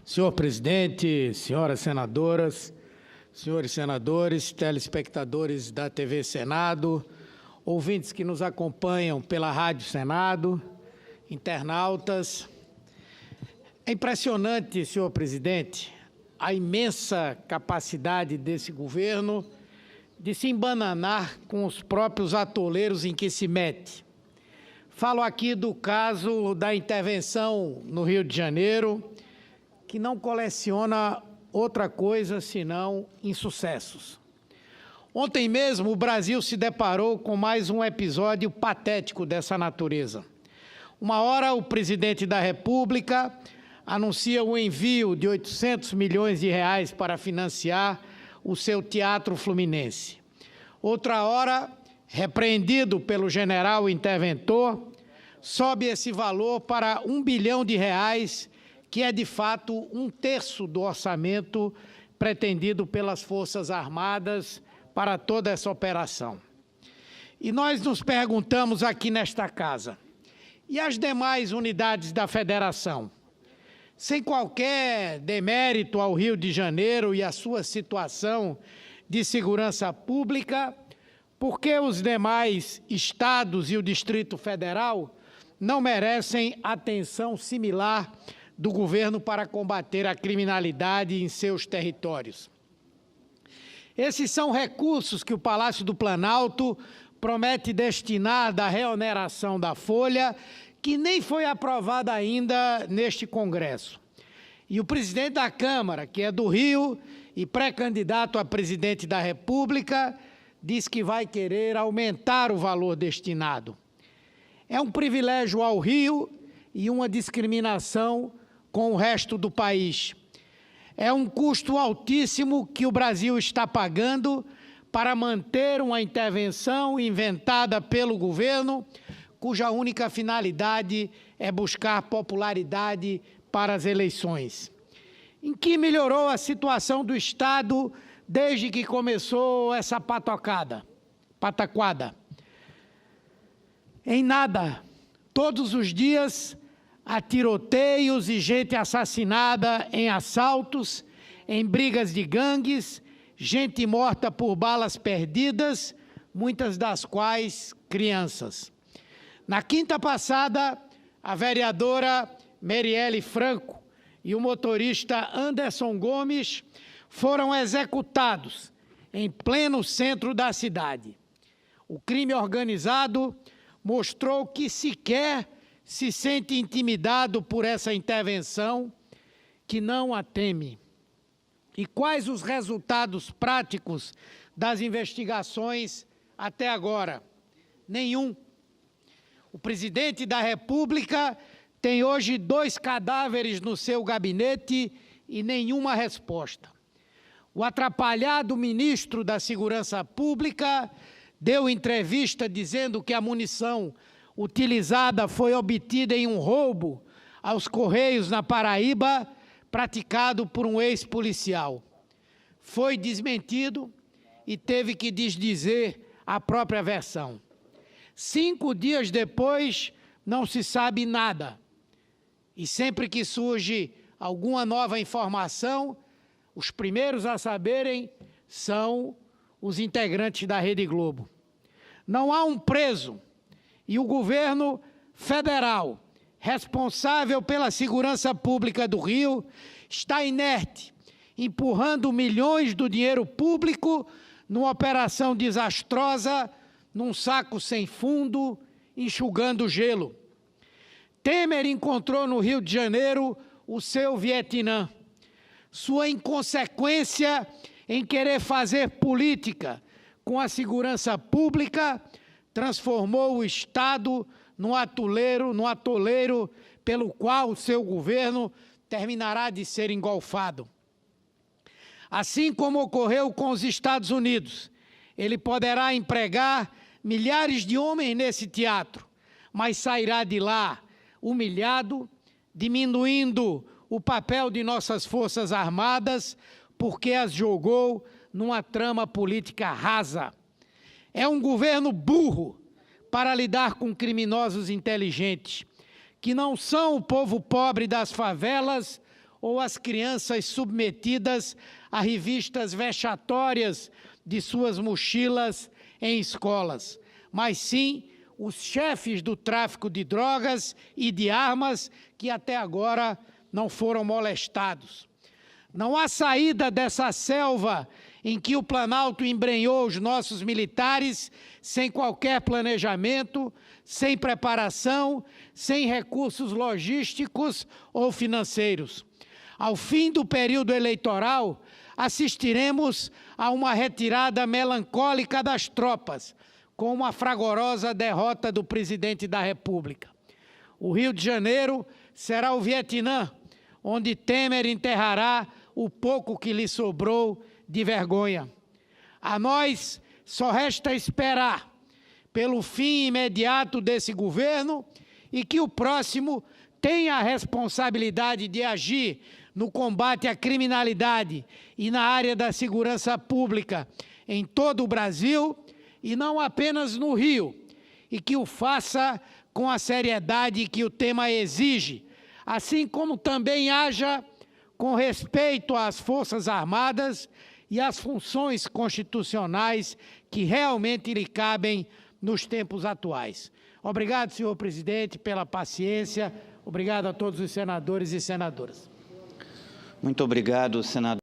Senhor presidente, senhoras senadoras, senhores senadores, telespectadores da TV Senado, ouvintes que nos acompanham pela Rádio Senado, internautas. É impressionante, senhor presidente, a imensa capacidade desse governo de se embananar com os próprios atoleiros em que se mete. Falo aqui do caso da intervenção no Rio de Janeiro, que não coleciona outra coisa senão insucessos. Ontem mesmo, o Brasil se deparou com mais um episódio patético dessa natureza. Uma hora, o presidente da República anuncia o envio de 800 milhões de reais para financiar o seu Teatro Fluminense. Outra hora, repreendido pelo general interventor, sobe esse valor para 1 bilhão de reais, que é, de fato, 1/3 do orçamento pretendido pelas Forças Armadas para toda essa operação. E nós nos perguntamos aqui nesta casa, e as demais unidades da Federação? Sem qualquer demérito ao Rio de Janeiro e à sua situação de segurança pública, por que os demais estados e o Distrito Federal não merecem atenção similar do governo para combater a criminalidade em seus territórios? Esses são recursos que o Palácio do Planalto promete destinar da reoneração da folha, que nem foi aprovada ainda neste Congresso. E o presidente da Câmara, que é do Rio e pré-candidato a presidente da República, diz que vai querer aumentar o valor destinado. É um privilégio ao Rio e uma discriminação com o resto do país. É um custo altíssimo que o Brasil está pagando para manter uma intervenção inventada pelo governo, cuja única finalidade é buscar popularidade para as eleições. Em que melhorou a situação do Estado desde que começou essa pataquada? Em nada. Todos os dias há tiroteios e gente assassinada em assaltos, em brigas de gangues, gente morta por balas perdidas, muitas das quais crianças. Na quinta passada, a vereadora Marielle Franco e o motorista Anderson Gomes foram executados em pleno centro da cidade. O crime organizado mostrou que sequer se sente intimidado por essa intervenção, que não a teme. E quais os resultados práticos das investigações até agora? Nenhum. O presidente da República tem hoje 2 cadáveres no seu gabinete e nenhuma resposta. O atrapalhado ministro da Segurança Pública deu entrevista dizendo que a munição utilizada foi obtida em um roubo aos Correios na Paraíba, praticado por um ex-policial. Foi desmentido e teve que desdizer a própria versão. 5 dias depois, não se sabe nada. E sempre que surge alguma nova informação, os primeiros a saberem são os integrantes da Rede Globo. Não há um preso. E o governo federal, responsável pela segurança pública do Rio, está inerte, empurrando milhões do dinheiro público numa operação desastrosa, num saco sem fundo, enxugando gelo. Temer encontrou no Rio de Janeiro o seu Vietnã. Sua inconsequência em querer fazer política com a segurança pública transformou o Estado num atoleiro pelo qual o seu governo terminará de ser engolfado. Assim como ocorreu com os Estados Unidos, ele poderá empregar milhares de homens nesse teatro, mas sairá de lá humilhado, diminuindo o papel de nossas Forças Armadas, porque as jogou numa trama política rasa. É um governo burro para lidar com criminosos inteligentes, que não são o povo pobre das favelas ou as crianças submetidas a revistas vexatórias de suas mochilas em escolas, mas sim os chefes do tráfico de drogas e de armas que até agora não foram molestados. Não há saída dessa selva em que o Planalto embrenhou os nossos militares sem qualquer planejamento, sem preparação, sem recursos logísticos ou financeiros. Ao fim do período eleitoral, assistiremos a uma retirada melancólica das tropas, com uma fragorosa derrota do presidente da República. O Rio de Janeiro será o Vietnã, onde Temer enterrará o pouco que lhe sobrou de vergonha. A nós só resta esperar pelo fim imediato desse governo e que o próximo tenha a responsabilidade de agir no combate à criminalidade e na área da segurança pública em todo o Brasil e não apenas no Rio, e que o faça com a seriedade que o tema exige, assim como também haja com respeito às Forças Armadas e às funções constitucionais que realmente lhe cabem nos tempos atuais. Obrigado, senhor presidente, pela paciência. Obrigado a todos os senadores e senadoras. Muito obrigado, senador.